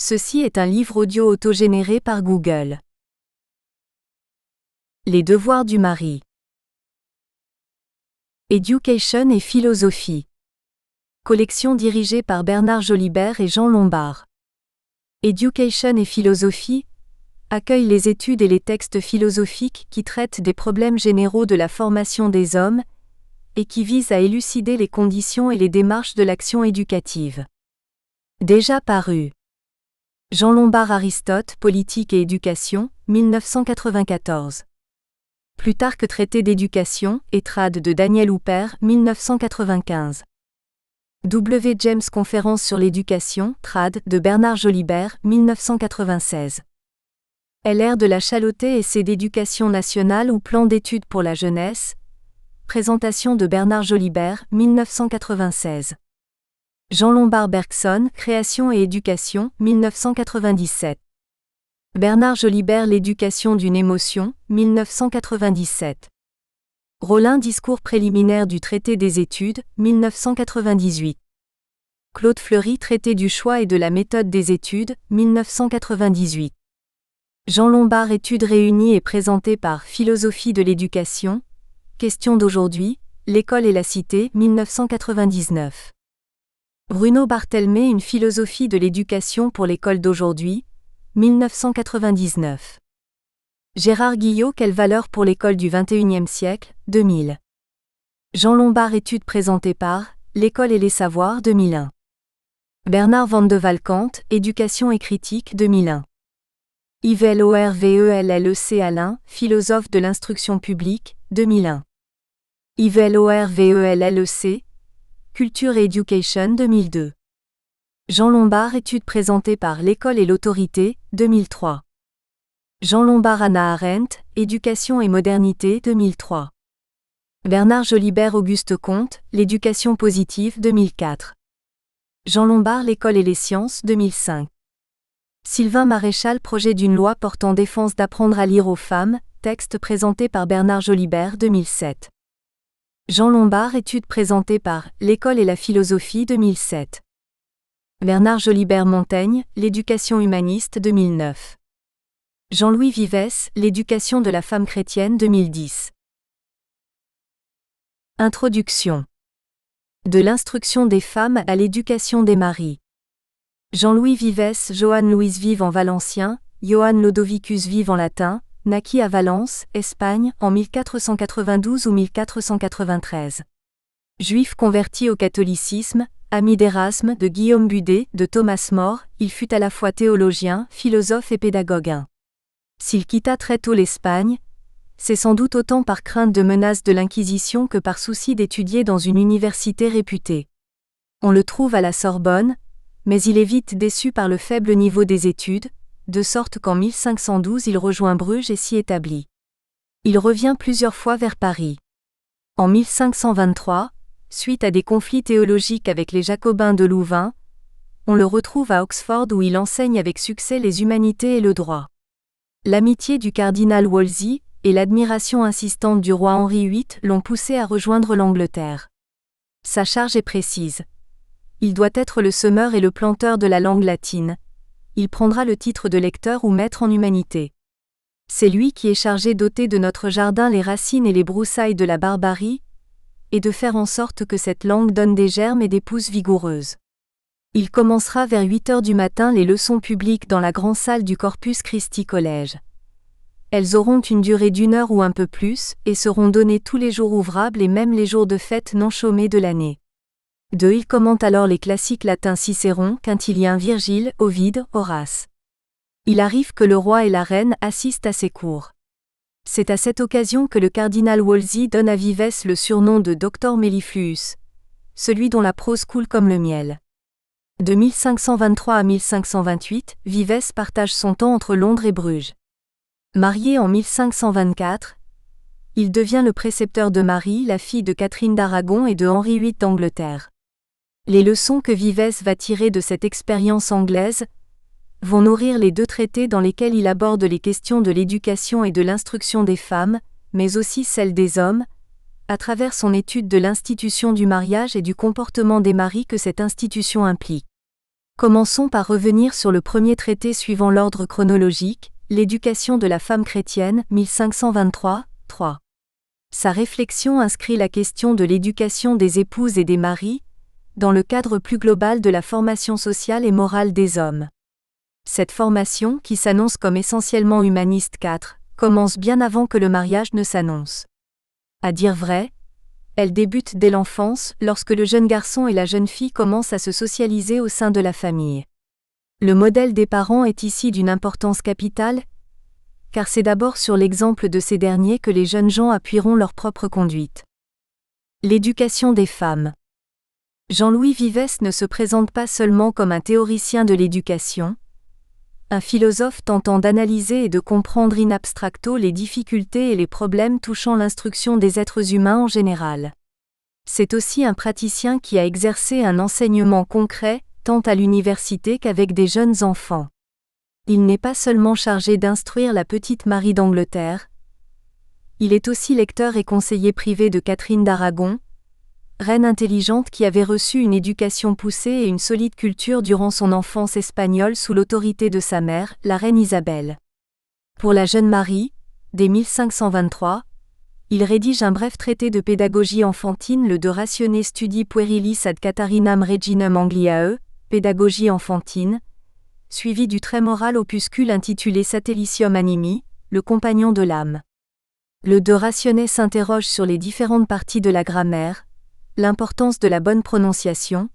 Ceci est un livre audio autogénéré par Google. Les devoirs du mari. Éducation et philosophie. Collection dirigée par Bernard Jolibert et Jean Lombard. Éducation et philosophie accueille les études et les textes philosophiques qui traitent des problèmes généraux de la formation des hommes et qui visent à élucider les conditions et les démarches de l'action éducative. Déjà paru. Jean Lombard Aristote, Politique et éducation, 1994. Plutarque Traité d'éducation, et trad de Daniel Huppert, 1995. W. James Conférence sur l'éducation, trad de Bernard Jolibert, 1996. LR de la Chalotais Essai d'éducation nationale ou Plan d'études pour la jeunesse. Présentation de Bernard Jolibert, 1996. Jean Lombard Bergson, Création et éducation, 1997. Bernard Jolibert L'éducation d'une émotion, 1997. Rollin Discours préliminaire du traité des études, 1998. Claude Fleury Traité du choix et de la méthode des études, 1998. Jean Lombard Études réunies et présentées par Philosophie de l'éducation. Question d'aujourd'hui, l'école et la cité, 1999. Bruno Barthelmé Une philosophie de l'éducation pour l'école d'aujourd'hui, 1999. Gérard Guillot Quelle valeur pour l'école du XXIe siècle, 2000. Jean Lombard Études présentées par L'école et les savoirs, 2001. Bernard Van de Valcante Éducation et critique, 2001. Yves Lorvellec Alain, philosophe de l'instruction publique, 2001. Yves Lorvellec Culture et Education, 2002. Jean Lombard Études présentées par L'école et l'autorité, 2003. Jean Lombard Hannah Arendt, Éducation et modernité, 2003. Bernard Jolibert Auguste Comte, L'éducation positive, 2004. Jean Lombard L'école et les sciences, 2005. Sylvain Maréchal Projet d'une loi portant défense d'apprendre à lire aux femmes, texte présenté par Bernard Jolibert, 2007. Jean Lombard Études présentées par L'école et la philosophie, 2007. Bernard Jolibert Montaigne, L'éducation humaniste, 2009. Jean-Louis Vivès, L'éducation de la femme chrétienne, 2010. Introduction. De l'instruction des femmes à l'éducation des maris. Jean-Louis Vivès Johann Louis vive en valencien, Johann Lodovicus vive en latin, naquit à Valence, Espagne, en 1492 ou 1493. Juif converti au catholicisme, ami d'Érasme, de Guillaume Budet, de Thomas More, il fut à la fois théologien, philosophe et pédagogue. S'il quitta très tôt l'Espagne, c'est sans doute autant par crainte de menaces de l'Inquisition que par souci d'étudier dans une université réputée. On le trouve à la Sorbonne, mais il est vite déçu par le faible niveau des études, de sorte qu'en 1512 il rejoint Bruges et s'y établit. Il revient plusieurs fois vers Paris. En 1523, suite à des conflits théologiques avec les Jacobins de Louvain, on le retrouve à Oxford où il enseigne avec succès les humanités et le droit. L'amitié du cardinal Wolsey et l'admiration insistante du roi Henri VIII l'ont poussé à rejoindre l'Angleterre. Sa charge est précise. Il doit être le semeur et le planteur de la langue latine. Il prendra le titre de lecteur ou maître en humanité. C'est lui qui est chargé d'ôter de notre jardin les racines et les broussailles de la barbarie, et de faire en sorte que cette langue donne des germes et des pousses vigoureuses. Il commencera vers 8h du matin les leçons publiques dans la grande salle du Corpus Christi Collège. Elles auront une durée d'1 heure ou un peu plus, et seront données tous les jours ouvrables et même les jours de fête non chômés de l'année. Il commente alors les classiques latins Cicéron, Quintilien, Virgile, Ovide, Horace. Il arrive que le roi et la reine assistent à ses cours. C'est à cette occasion que le cardinal Wolsey donne à Vivès le surnom de Doctor Mellifluus, celui dont la prose coule comme le miel. De 1523 à 1528, Vivès partage son temps entre Londres et Bruges. Marié en 1524, il devient le précepteur de Marie, la fille de Catherine d'Aragon et de Henri VIII d'Angleterre. Les leçons que Vivès va tirer de cette expérience anglaise vont nourrir les 2 traités dans lesquels il aborde les questions de l'éducation et de l'instruction des femmes, mais aussi celles des hommes, à travers son étude de l'institution du mariage et du comportement des maris que cette institution implique. Commençons par revenir sur le premier traité suivant l'ordre chronologique, l'éducation de la femme chrétienne, 1523, 3. Sa réflexion inscrit la question de l'éducation des épouses et des maris, dans le cadre plus global de la formation sociale et morale des hommes. Cette formation, qui s'annonce comme essentiellement humaniste 4, commence bien avant que le mariage ne s'annonce. À dire vrai, elle débute dès l'enfance, lorsque le jeune garçon et la jeune fille commencent à se socialiser au sein de la famille. Le modèle des parents est ici d'une importance capitale, car c'est d'abord sur l'exemple de ces derniers que les jeunes gens appuieront leur propre conduite. L'éducation des femmes. Jean-Louis Vives ne se présente pas seulement comme un théoricien de l'éducation, un philosophe tentant d'analyser et de comprendre in abstracto les difficultés et les problèmes touchant l'instruction des êtres humains en général. C'est aussi un praticien qui a exercé un enseignement concret, tant à l'université qu'avec des jeunes enfants. Il n'est pas seulement chargé d'instruire la petite Marie d'Angleterre, il est aussi lecteur et conseiller privé de Catherine d'Aragon, reine intelligente qui avait reçu une éducation poussée et une solide culture durant son enfance espagnole sous l'autorité de sa mère, la reine Isabelle. Pour la jeune Marie, dès 1523, il rédige un bref traité de pédagogie enfantine, le De Ratione Studi Puerilis ad Catharinam Reginam Angliae, pédagogie enfantine, suivi du très moral opuscule intitulé Satellitium Animi, le compagnon de l'âme. Le De Ratione s'interroge sur les différentes parties de la grammaire, l'importance de la bonne prononciation,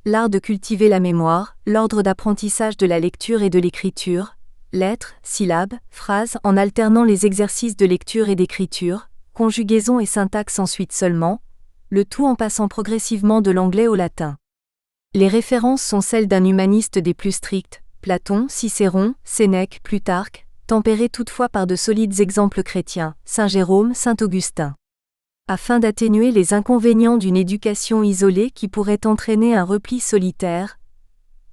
l'art de cultiver la mémoire, l'ordre d'apprentissage de la lecture et de l'écriture, lettres, syllabes, phrases en alternant les exercices de lecture et d'écriture, conjugaison et syntaxe ensuite seulement, le tout en passant progressivement de l'anglais au latin. Les références sont celles d'un humaniste des plus stricts, Platon, Cicéron, Sénèque, Plutarque, tempérées toutefois par de solides exemples chrétiens, Saint Jérôme, Saint Augustin. Afin d'atténuer les inconvénients d'une éducation isolée qui pourrait entraîner un repli solitaire,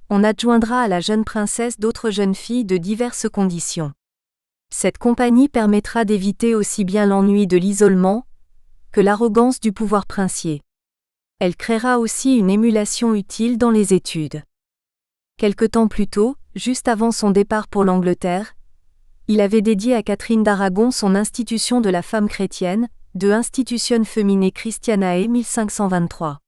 on adjoindra à la jeune princesse d'autres jeunes filles de diverses conditions. Cette compagnie permettra d'éviter aussi bien l'ennui de l'isolement que l'arrogance du pouvoir princier. Elle créera aussi une émulation utile dans les études. Quelque temps plus tôt, juste avant son départ pour l'Angleterre, il avait dédié à Catherine d'Aragon son Institution de la femme chrétienne, de Institutione Feminae Christianae 1523.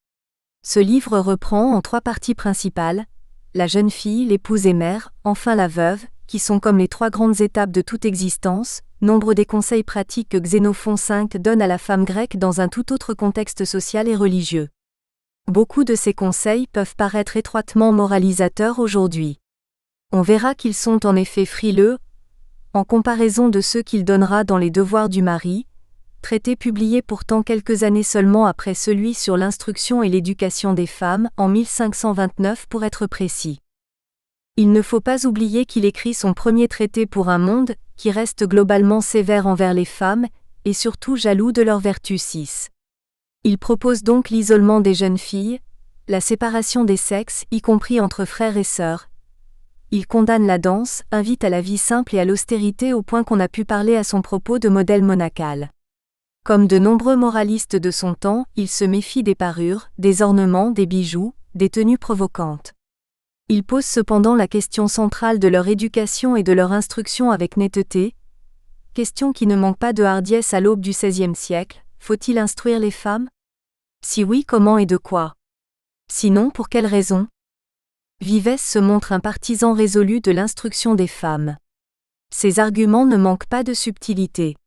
Ce livre reprend en 3 parties principales, la jeune fille, l'épouse et mère, enfin la veuve, qui sont comme les 3 grandes étapes de toute existence, nombre des conseils pratiques que Xénophon V donne à la femme grecque dans un tout autre contexte social et religieux. Beaucoup de ces conseils peuvent paraître étroitement moralisateurs aujourd'hui. On verra qu'ils sont en effet frileux, en comparaison de ceux qu'il donnera dans les Devoirs du mari, traité publié pourtant quelques années seulement après celui sur l'instruction et l'éducation des femmes, en 1529 pour être précis. Il ne faut pas oublier qu'il écrit son premier traité pour un monde qui reste globalement sévère envers les femmes, et surtout jaloux de leurs vertus 6. Il propose donc l'isolement des jeunes filles, la séparation des sexes, y compris entre frères et sœurs. Il condamne la danse, invite à la vie simple et à l'austérité au point qu'on a pu parler à son propos de modèle monacal. Comme de nombreux moralistes de son temps, il se méfie des parures, des ornements, des bijoux, des tenues provocantes. Il pose cependant la question centrale de leur éducation et de leur instruction avec netteté, question qui ne manque pas de hardiesse à l'aube du XVIe siècle. Faut-il instruire les femmes ? Si oui, comment et de quoi ? Sinon, pour quelles raisons ? Vives se montre un partisan résolu de l'instruction des femmes. Ses arguments ne manquent pas de subtilité.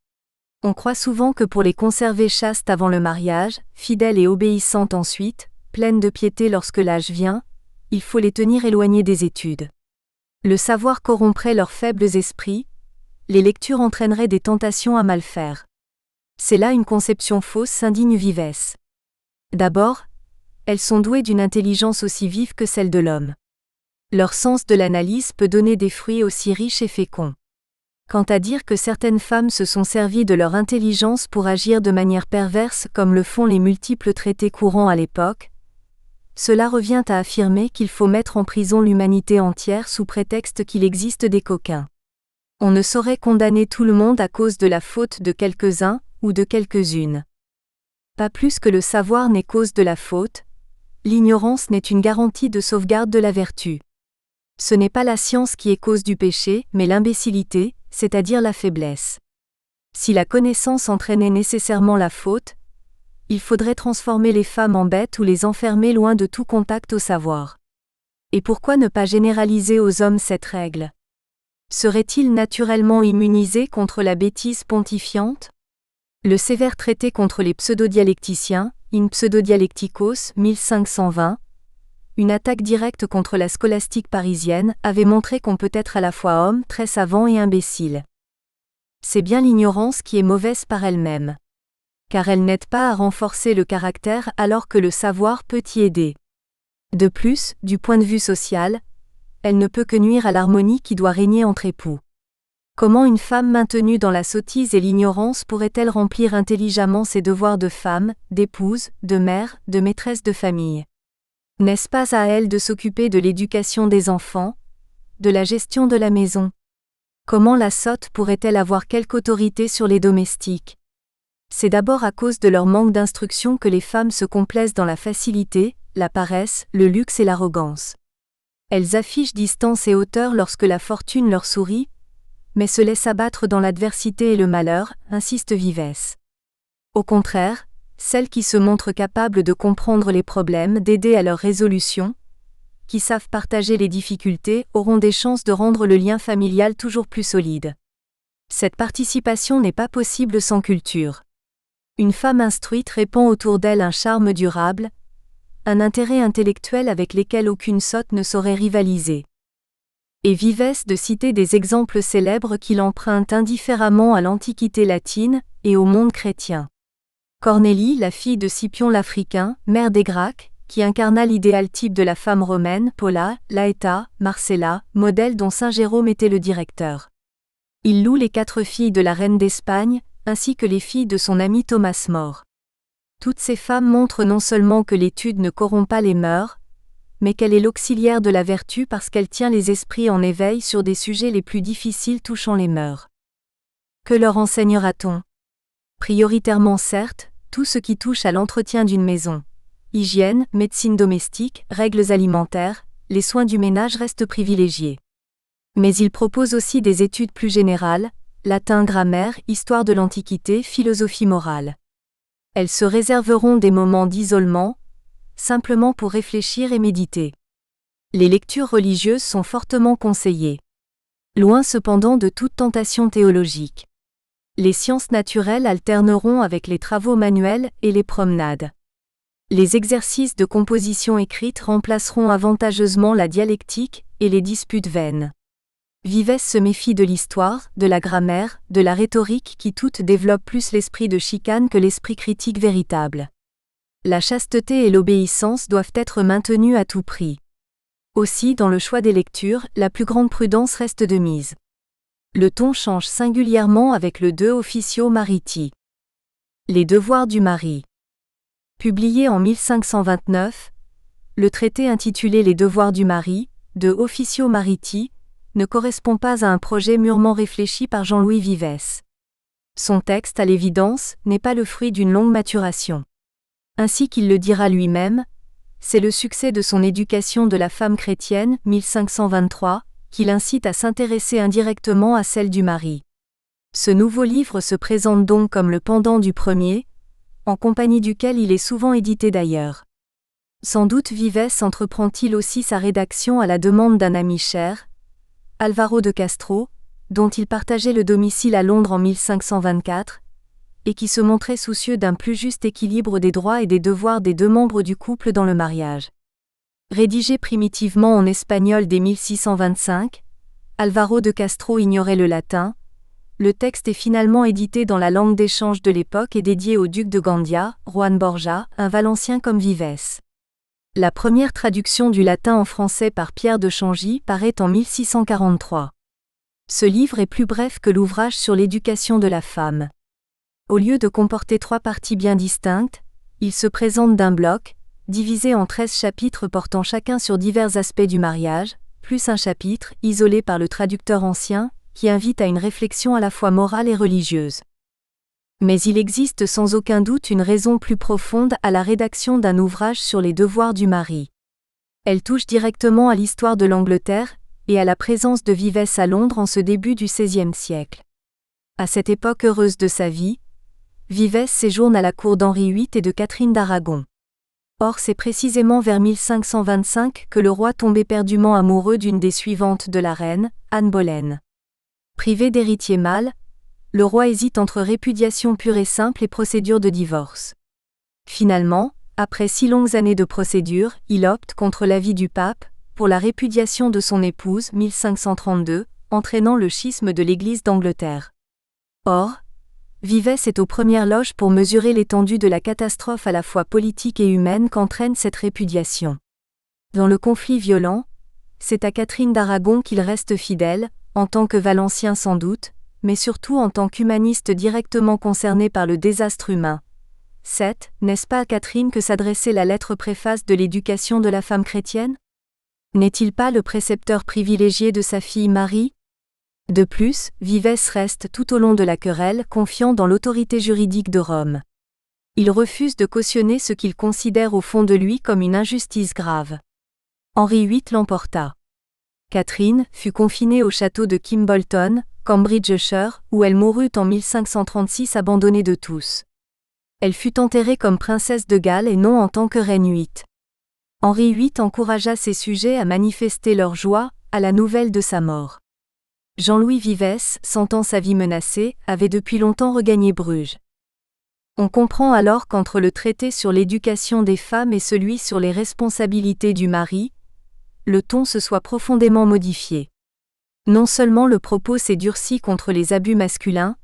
On croit souvent que pour les conserver chastes avant le mariage, fidèles et obéissantes ensuite, pleines de piété lorsque l'âge vient, il faut les tenir éloignées des études. Le savoir corromprait leurs faibles esprits, les lectures entraîneraient des tentations à mal faire. C'est là une conception fausse, s'indigne Vives. D'abord, elles sont douées d'une intelligence aussi vive que celle de l'homme. Leur sens de l'analyse peut donner des fruits aussi riches et féconds. Quant à dire que certaines femmes se sont servies de leur intelligence pour agir de manière perverse comme le font les multiples traités courants à l'époque, cela revient à affirmer qu'il faut mettre en prison l'humanité entière sous prétexte qu'il existe des coquins. On ne saurait condamner tout le monde à cause de la faute de quelques-uns ou de quelques-unes. Pas plus que le savoir n'est cause de la faute, l'ignorance n'est une garantie de sauvegarde de la vertu. Ce n'est pas la science qui est cause du péché, mais l'imbécilité, c'est-à-dire la faiblesse. Si la connaissance entraînait nécessairement la faute, il faudrait transformer les femmes en bêtes ou les enfermer loin de tout contact au savoir. Et pourquoi ne pas généraliser aux hommes cette règle? Seraient-ils naturellement immunisés contre la bêtise pontifiante? Le sévère traité contre les pseudodialecticiens, In Pseudodialecticos 1520, une attaque directe contre la scolastique parisienne, avait montré qu'on peut être à la fois homme, très savant et imbécile. C'est bien l'ignorance qui est mauvaise par elle-même. Car elle n'aide pas à renforcer le caractère alors que le savoir peut y aider. De plus, du point de vue social, elle ne peut que nuire à l'harmonie qui doit régner entre époux. Comment une femme maintenue dans la sottise et l'ignorance pourrait-elle remplir intelligemment ses devoirs de femme, d'épouse, de mère, de maîtresse de famille? N'est-ce pas à elle de s'occuper de l'éducation des enfants, de la gestion de la maison? Comment la sotte pourrait-elle avoir quelque autorité sur les domestiques? C'est d'abord à cause de leur manque d'instruction que les femmes se complaisent dans la facilité, la paresse, le luxe et l'arrogance. Elles affichent distance et hauteur lorsque la fortune leur sourit, mais se laissent abattre dans l'adversité et le malheur, insiste Vivès. Au contraire, celles qui se montrent capables de comprendre les problèmes, d'aider à leur résolution, qui savent partager les difficultés, auront des chances de rendre le lien familial toujours plus solide. Cette participation n'est pas possible sans culture. Une femme instruite répand autour d'elle un charme durable, un intérêt intellectuel avec lesquels aucune sotte ne saurait rivaliser. Et Vivès de citer des exemples célèbres qui l'empruntent indifféremment à l'Antiquité latine et au monde chrétien. Cornélie, la fille de Scipion l'Africain, mère des Gracques, qui incarna l'idéal type de la femme romaine, Paula, Laeta, Marcella, modèle dont saint Jérôme était le directeur. Il loue les 4 filles de la reine d'Espagne, ainsi que les filles de son ami Thomas More. Toutes ces femmes montrent non seulement que l'étude ne corrompt pas les mœurs, mais qu'elle est l'auxiliaire de la vertu parce qu'elle tient les esprits en éveil sur des sujets les plus difficiles touchant les mœurs. Que leur enseignera-t-on? Prioritairement certes, tout ce qui touche à l'entretien d'une maison. Hygiène, médecine domestique, règles alimentaires, les soins du ménage restent privilégiés. Mais il propose aussi des études plus générales, latin, grammaire, histoire de l'Antiquité, philosophie morale. Elles se réserveront des moments d'isolement, simplement pour réfléchir et méditer. Les lectures religieuses sont fortement conseillées. Loin cependant de toute tentation théologique. Les sciences naturelles alterneront avec les travaux manuels et les promenades. Les exercices de composition écrite remplaceront avantageusement la dialectique et les disputes vaines. Vivès se méfie de l'histoire, de la grammaire, de la rhétorique qui toutes développent plus l'esprit de chicane que l'esprit critique véritable. La chasteté et l'obéissance doivent être maintenues à tout prix. Aussi, dans le choix des lectures, la plus grande prudence reste de mise. Le ton change singulièrement avec le De Officio Mariti. Les devoirs du mari. Publié en 1529, le traité intitulé Les devoirs du mari, De Officio Mariti, ne correspond pas à un projet mûrement réfléchi par Jean-Louis Vivès. Son texte, à l'évidence, n'est pas le fruit d'une longue maturation. Ainsi qu'il le dira lui-même, c'est le succès de son éducation de la femme chrétienne, 1523, qui l'incite à s'intéresser indirectement à celle du mari. Ce nouveau livre se présente donc comme le pendant du premier, en compagnie duquel il est souvent édité d'ailleurs. Sans doute Vivès entreprend-il aussi sa rédaction à la demande d'un ami cher, Alvaro de Castro, dont il partageait le domicile à Londres en 1524, et qui se montrait soucieux d'un plus juste équilibre des droits et des devoirs des 2 membres du couple dans le mariage. Rédigé primitivement en espagnol dès 1625, Alvaro de Castro ignorait le latin. Le texte est finalement édité dans la langue d'échange de l'époque et dédié au duc de Gandia, Juan Borja, un Valencien comme Vivès. La première traduction du latin en français par Pierre de Changy paraît en 1643. Ce livre est plus bref que l'ouvrage sur l'éducation de la femme. Au lieu de comporter 3 parties bien distinctes, il se présente d'un bloc, divisé en 13 chapitres portant chacun sur divers aspects du mariage, plus un chapitre, isolé par le traducteur ancien, qui invite à une réflexion à la fois morale et religieuse. Mais il existe sans aucun doute une raison plus profonde à la rédaction d'un ouvrage sur les devoirs du mari. Elle touche directement à l'histoire de l'Angleterre, et à la présence de Vives à Londres en ce début du XVIe siècle. À cette époque heureuse de sa vie, Vives séjourne à la cour d'Henri VIII et de Catherine d'Aragon. Or c'est précisément vers 1525 que le roi tombe éperdument amoureux d'une des suivantes de la reine, Anne Boleyn. Privé d'héritier mâle, le roi hésite entre répudiation pure et simple et procédure de divorce. Finalement, après 6 longues années de procédure, il opte contre l'avis du pape, pour la répudiation de son épouse 1532, entraînant le schisme de l'Église d'Angleterre. Or, Vives est aux premières loges pour mesurer l'étendue de la catastrophe à la fois politique et humaine qu'entraîne cette répudiation. Dans le conflit violent, c'est à Catherine d'Aragon qu'il reste fidèle, en tant que Valencien sans doute, mais surtout en tant qu'humaniste directement concerné par le désastre humain. N'est-ce pas à Catherine que s'adressait la lettre préface de l'éducation de la femme chrétienne ? N'est-il pas le précepteur privilégié de sa fille Marie ? De plus, Vives reste tout au long de la querelle confiant dans l'autorité juridique de Rome. Il refuse de cautionner ce qu'il considère au fond de lui comme une injustice grave. Henri VIII l'emporta. Catherine fut confinée au château de Kimbolton, Cambridgeshire, où elle mourut en 1536 abandonnée de tous. Elle fut enterrée comme princesse de Galles et non en tant que reine VIII. Henri VIII encouragea ses sujets à manifester leur joie à la nouvelle de sa mort. Jean-Louis Vives, sentant sa vie menacée, avait depuis longtemps regagné Bruges. On comprend alors qu'entre le traité sur l'éducation des femmes et celui sur les responsabilités du mari, le ton se soit profondément modifié. Non seulement le propos s'est durci contre les abus masculins,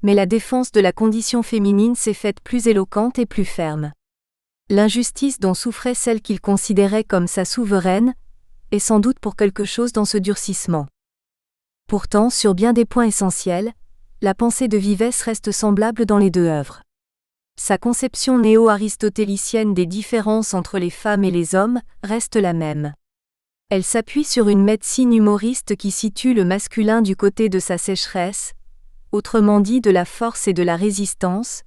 mais la défense de la condition féminine s'est faite plus éloquente et plus ferme. L'injustice dont souffrait celle qu'il considérait comme sa souveraine est sans doute pour quelque chose dans ce durcissement. Pourtant, sur bien des points essentiels, la pensée de Vives reste semblable dans les deux œuvres. Sa conception néo-aristotélicienne des différences entre les femmes et les hommes reste la même. Elle s'appuie sur une médecine humoriste qui situe le masculin du côté de sa sécheresse, autrement dit de la force et de la résistance,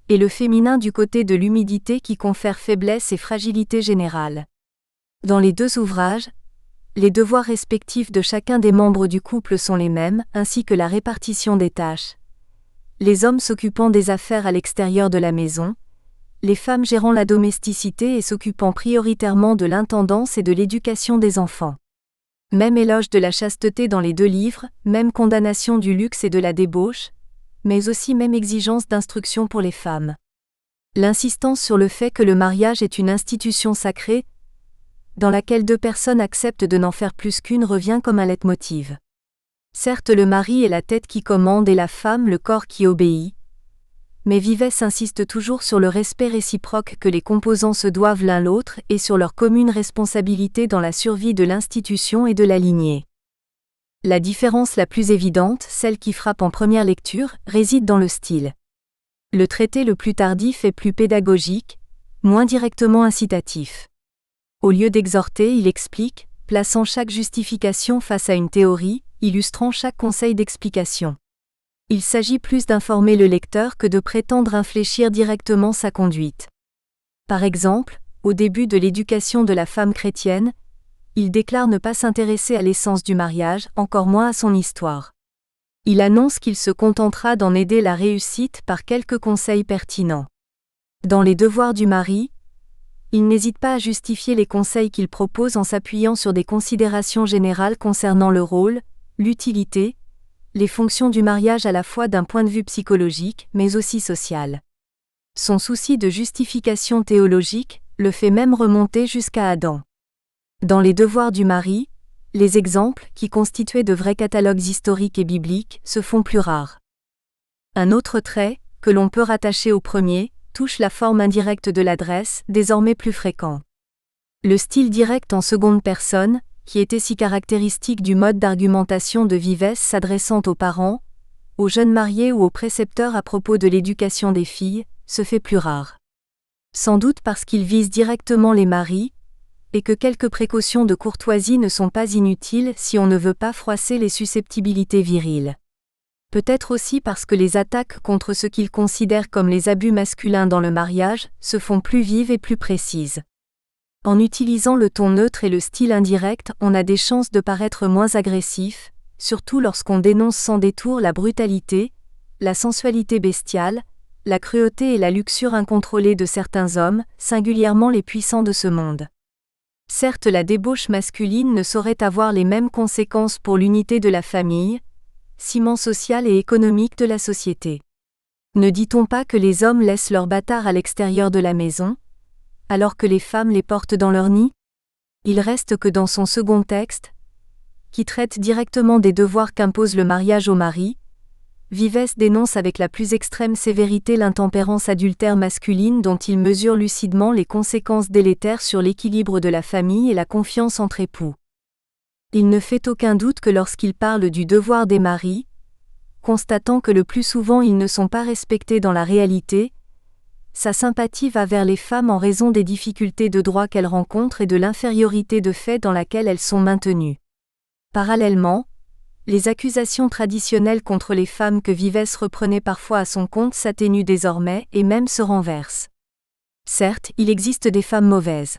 et le féminin du côté de l'humidité qui confère faiblesse et fragilité générale. Dans les deux ouvrages, les devoirs respectifs de chacun des membres du couple sont les mêmes, ainsi que la répartition des tâches. Les hommes s'occupant des affaires à l'extérieur de la maison, les femmes gérant la domesticité et s'occupant prioritairement de l'intendance et de l'éducation des enfants. Même éloge de la chasteté dans les deux livres, même condamnation du luxe et de la débauche, mais aussi même exigence d'instruction pour les femmes. L'insistance sur le fait que le mariage est une institution sacrée, dans laquelle deux personnes acceptent de n'en faire plus qu'une revient comme un leitmotiv. Certes, le mari est la tête qui commande et la femme le corps qui obéit, mais Vives insiste toujours sur le respect réciproque que les composants se doivent l'un l'autre et sur leur commune responsabilité dans la survie de l'institution et de la lignée. La différence la plus évidente, celle qui frappe en première lecture, réside dans le style. Le traité le plus tardif est plus pédagogique, moins directement incitatif. Au lieu d'exhorter, il explique, plaçant chaque justification face à une théorie, illustrant chaque conseil d'explication. Il s'agit plus d'informer le lecteur que de prétendre infléchir directement sa conduite. Par exemple, au début de l'éducation de la femme chrétienne, il déclare ne pas s'intéresser à l'essence du mariage, encore moins à son histoire. Il annonce qu'il se contentera d'en aider la réussite par quelques conseils pertinents. Dans les devoirs du mari, il n'hésite pas à justifier les conseils qu'il propose en s'appuyant sur des considérations générales concernant le rôle, l'utilité, les fonctions du mariage à la fois d'un point de vue psychologique, mais aussi social. Son souci de justification théologique le fait même remonter jusqu'à Adam. Dans les devoirs du mari, les exemples, qui constituaient de vrais catalogues historiques et bibliques, se font plus rares. Un autre trait, que l'on peut rattacher au premier, touche la forme indirecte de l'adresse, désormais plus fréquent. Le style direct en seconde personne, qui était si caractéristique du mode d'argumentation de Vives s'adressant aux parents, aux jeunes mariés ou aux précepteurs à propos de l'éducation des filles, se fait plus rare. Sans doute parce qu'il vise directement les maris, et que quelques précautions de courtoisie ne sont pas inutiles si on ne veut pas froisser les susceptibilités viriles. Peut-être aussi parce que les attaques contre ce qu'il considère comme les abus masculins dans le mariage se font plus vives et plus précises. En utilisant le ton neutre et le style indirect, on a des chances de paraître moins agressif, surtout lorsqu'on dénonce sans détour la brutalité, la sensualité bestiale, la cruauté et la luxure incontrôlée de certains hommes, singulièrement les puissants de ce monde. Certes, la débauche masculine ne saurait avoir les mêmes conséquences pour l'unité de la famille, ciment social et économique de la société. Ne dit-on pas que les hommes laissent leurs bâtards à l'extérieur de la maison, alors que les femmes les portent dans leur nid? Il reste que dans son second texte, qui traite directement des devoirs qu'impose le mariage au mari, Vives dénonce avec la plus extrême sévérité l'intempérance adultère masculine dont il mesure lucidement les conséquences délétères sur l'équilibre de la famille et la confiance entre époux. Il ne fait aucun doute que lorsqu'il parle du devoir des maris, constatant que le plus souvent ils ne sont pas respectés dans la réalité, sa sympathie va vers les femmes en raison des difficultés de droit qu'elles rencontrent et de l'infériorité de fait dans laquelle elles sont maintenues. Parallèlement, les accusations traditionnelles contre les femmes que Vives reprenait parfois à son compte s'atténuent désormais et même se renversent. Certes, il existe des femmes mauvaises.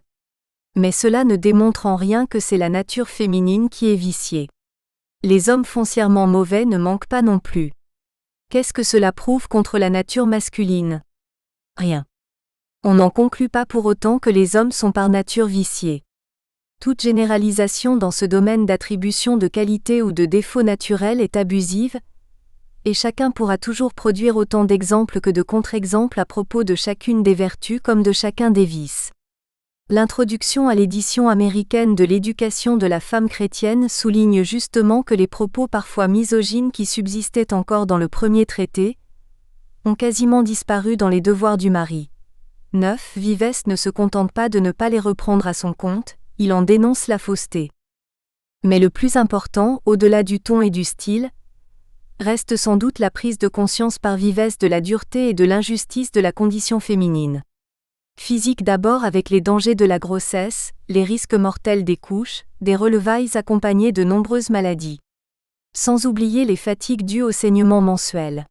Mais cela ne démontre en rien que c'est la nature féminine qui est viciée. Les hommes foncièrement mauvais ne manquent pas non plus. Qu'est-ce que cela prouve contre la nature masculine? Rien. On n'en conclut pas pour autant que les hommes sont par nature viciés. Toute généralisation dans ce domaine d'attribution de qualité ou de défaut naturel est abusive, et chacun pourra toujours produire autant d'exemples que de contre-exemples à propos de chacune des vertus comme de chacun des vices. L'introduction à l'édition américaine de l'éducation de la femme chrétienne souligne justement que les propos parfois misogynes qui subsistaient encore dans le premier traité ont quasiment disparu dans les devoirs du mari. 9. Vives ne se contente pas de ne pas les reprendre à son compte, il en dénonce la fausseté. Mais le plus important, au-delà du ton et du style, reste sans doute la prise de conscience par Vives de la dureté et de l'injustice de la condition féminine. Physique d'abord avec les dangers de la grossesse, les risques mortels des couches, des relevailles accompagnées de nombreuses maladies. Sans oublier les fatigues dues au saignement mensuel.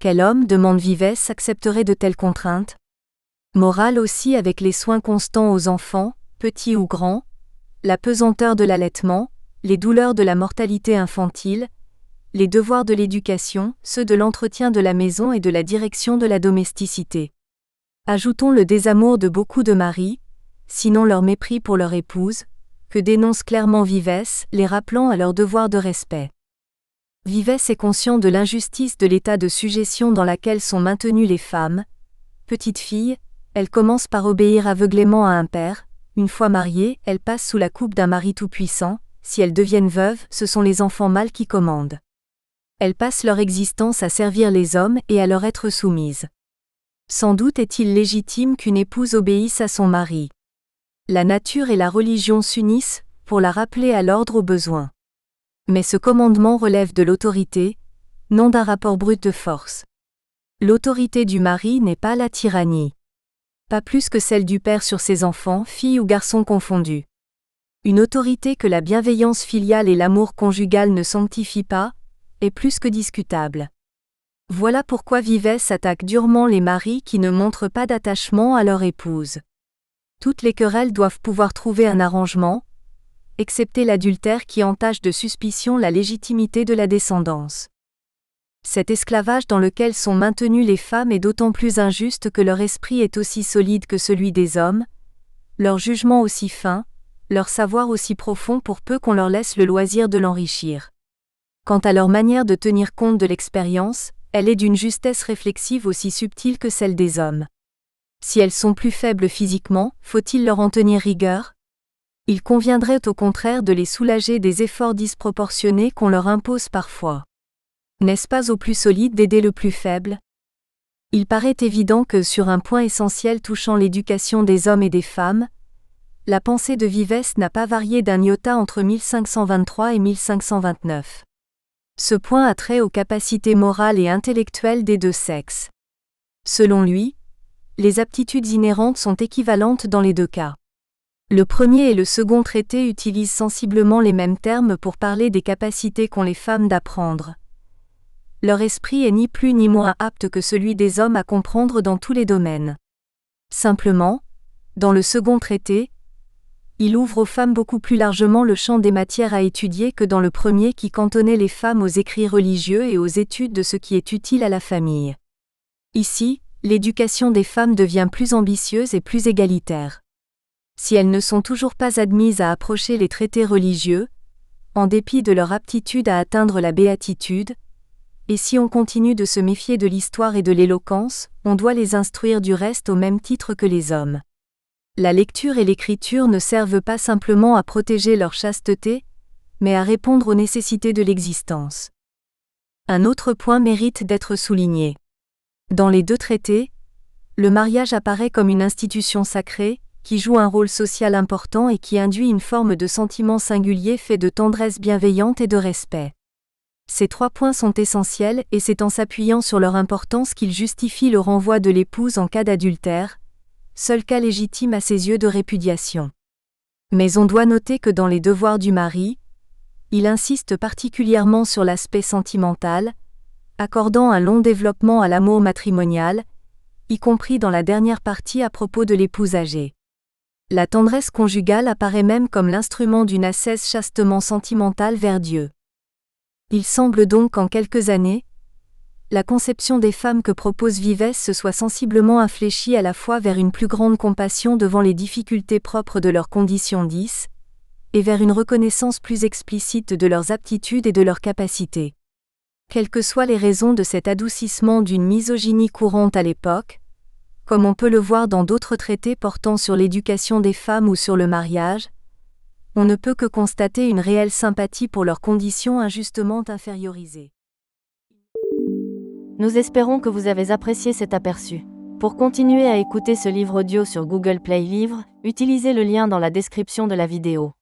Quel homme, demande Vives, accepterait de telles contraintes? Morale aussi avec les soins constants aux enfants, petits ou grands, la pesanteur de l'allaitement, les douleurs de la mortalité infantile, les devoirs de l'éducation, ceux de l'entretien de la maison et de la direction de la domesticité. Ajoutons le désamour de beaucoup de maris, sinon leur mépris pour leur épouse, que dénonce clairement Vives, les rappelant à leur devoir de respect. Vives est conscient de l'injustice de l'état de sujétion dans laquelle sont maintenues les femmes. Petite fille, elles commencent par obéir aveuglément à un père. Une fois mariées, elles passent sous la coupe d'un mari tout-puissant. Si elles deviennent veuves, ce sont les enfants mâles qui commandent. Elles passent leur existence à servir les hommes et à leur être soumises. Sans doute est-il légitime qu'une épouse obéisse à son mari. La nature et la religion s'unissent pour la rappeler à l'ordre au besoin. Mais ce commandement relève de l'autorité, non d'un rapport brut de force. L'autorité du mari n'est pas la tyrannie. Pas plus que celle du père sur ses enfants, filles ou garçons confondus. Une autorité que la bienveillance filiale et l'amour conjugal ne sanctifient pas, est plus que discutable. Voilà pourquoi Vives attaque durement les maris qui ne montrent pas d'attachement à leur épouse. Toutes les querelles doivent pouvoir trouver un arrangement, excepté l'adultère qui entache de suspicion la légitimité de la descendance. Cet esclavage dans lequel sont maintenues les femmes est d'autant plus injuste que leur esprit est aussi solide que celui des hommes, leur jugement aussi fin, leur savoir aussi profond pour peu qu'on leur laisse le loisir de l'enrichir. Quant à leur manière de tenir compte de l'expérience, elle est d'une justesse réflexive aussi subtile que celle des hommes. Si elles sont plus faibles physiquement, faut-il leur en tenir rigueur? Il conviendrait au contraire de les soulager des efforts disproportionnés qu'on leur impose parfois. N'est-ce pas au plus solide d'aider le plus faible? Il paraît évident que sur un point essentiel touchant l'éducation des hommes et des femmes, la pensée de Vives n'a pas varié d'un iota entre 1523 et 1529. Ce point a trait aux capacités morales et intellectuelles des deux sexes. Selon lui, les aptitudes inhérentes sont équivalentes dans les deux cas. Le premier et le second traité utilisent sensiblement les mêmes termes pour parler des capacités qu'ont les femmes d'apprendre. Leur esprit est ni plus ni moins apte que celui des hommes à comprendre dans tous les domaines. Simplement, dans le second traité, Il ouvre aux femmes beaucoup plus largement le champ des matières à étudier que dans le premier qui cantonnait les femmes aux écrits religieux et aux études de ce qui est utile à la famille. Ici, l'éducation des femmes devient plus ambitieuse et plus égalitaire. Si elles ne sont toujours pas admises à approcher les traités religieux, en dépit de leur aptitude à atteindre la béatitude, et si on continue de se méfier de l'histoire et de l'éloquence, on doit les instruire du reste au même titre que les hommes. La lecture et l'écriture ne servent pas simplement à protéger leur chasteté, mais à répondre aux nécessités de l'existence. Un autre point mérite d'être souligné. Dans les deux traités, le mariage apparaît comme une institution sacrée, qui joue un rôle social important et qui induit une forme de sentiment singulier fait de tendresse bienveillante et de respect. Ces 3 points sont essentiels et c'est en s'appuyant sur leur importance qu'il justifie le renvoi de l'épouse en cas d'adultère, seul cas légitime à ses yeux de répudiation. Mais on doit noter que dans les devoirs du mari, il insiste particulièrement sur l'aspect sentimental, accordant un long développement à l'amour matrimonial, y compris dans la dernière partie à propos de l'épouse âgée. La tendresse conjugale apparaît même comme l'instrument d'une ascèse chastement sentimentale vers Dieu. Il semble donc qu'en quelques années, la conception des femmes que propose Vives se soit sensiblement infléchie à la fois vers une plus grande compassion devant les difficultés propres de leur condition 10, et vers une reconnaissance plus explicite de leurs aptitudes et de leurs capacités. Quelles que soient les raisons de cet adoucissement d'une misogynie courante à l'époque, comme on peut le voir dans d'autres traités portant sur l'éducation des femmes ou sur le mariage, on ne peut que constater une réelle sympathie pour leurs conditions injustement infériorisées. Nous espérons que vous avez apprécié cet aperçu. Pour continuer à écouter ce livre audio sur Google Play Livres, utilisez le lien dans la description de la vidéo.